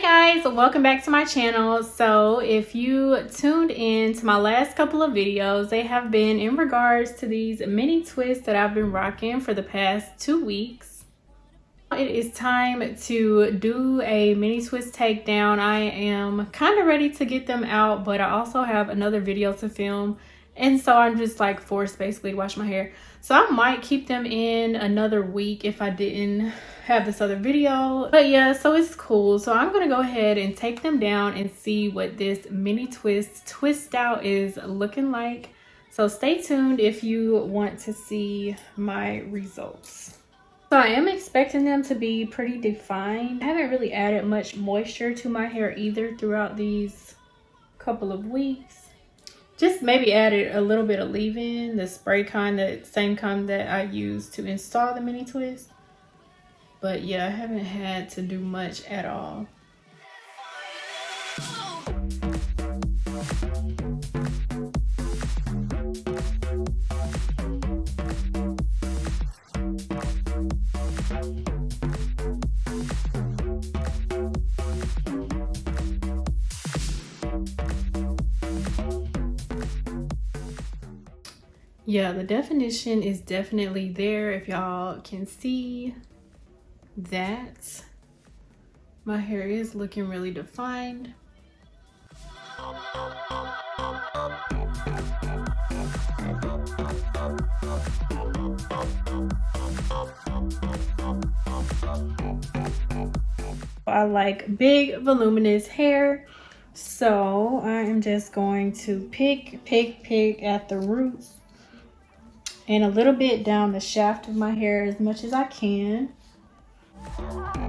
Guys, welcome back to my channel. So if you tuned in to my last couple of videos, they have been in regards to these mini twists that I've been rocking for the past 2 weeks. It is time to do a mini twist takedown. I am kind of ready to get them out, but I also have another video to film, and so I'm just like forced basically to wash my hair. So I might keep them in another week if I didn't have this other video, but yeah, so it's cool. So I'm gonna go ahead and take them down and see what this mini twist out is looking like. So stay tuned if you want to see my results. So I am expecting them to be pretty defined. I haven't really added much moisture to my hair either throughout these couple of weeks. Just maybe added a little bit of leave-in, the spray kind, the same kind that I used to install the mini twist. But yeah, I haven't had to do much at all. Yeah, the definition is definitely there. If y'all can see that, my hair is looking really defined. I like big voluminous hair, so I am just going to pick at the roots and a little bit down the shaft of my hair as much as I can. I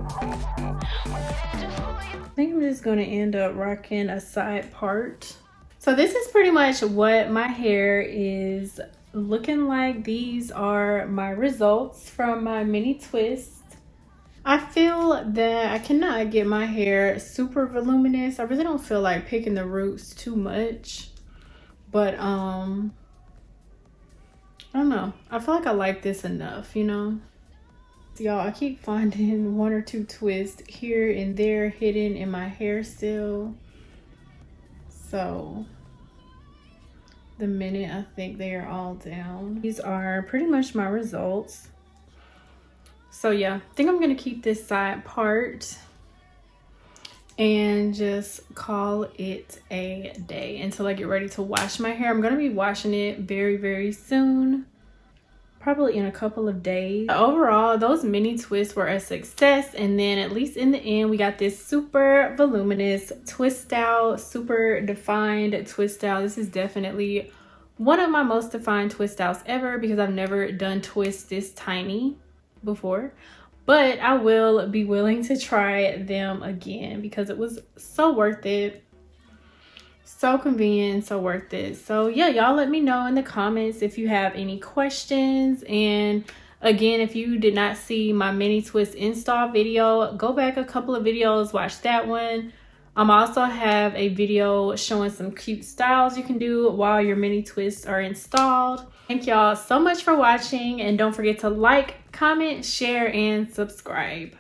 think I'm just going to end up rocking a side part. So this is pretty much what my hair is looking like. These are my results from my mini twist. I feel that I cannot get my hair super voluminous. I really don't feel like picking the roots too much, but I don't know. I feel like I like this enough, you know? Y'all, I keep finding 1 or 2 twists here and there hidden in my hair still. So the minute I think they are all down, these are pretty much my results. So yeah, I think I'm gonna keep this side part and just call it a day until I get ready to wash my hair. I'm gonna be washing it very soon, probably in a couple of days. Overall, those mini twists were a success, and then at least in the end we got this super voluminous twist out, super defined twist out. This is definitely one of my most defined twist outs ever because I've never done twists this tiny before, but I will be willing to try them again because it was so worth it, so convenient, so worth it. So yeah, y'all let me know in the comments if you have any questions. And again, if you did not see my mini twist install video, go back a couple of videos, watch that one. Also have a video showing some cute styles you can do while your mini twists are installed. Thank y'all so much for watching, and don't forget to like, comment, share, and subscribe.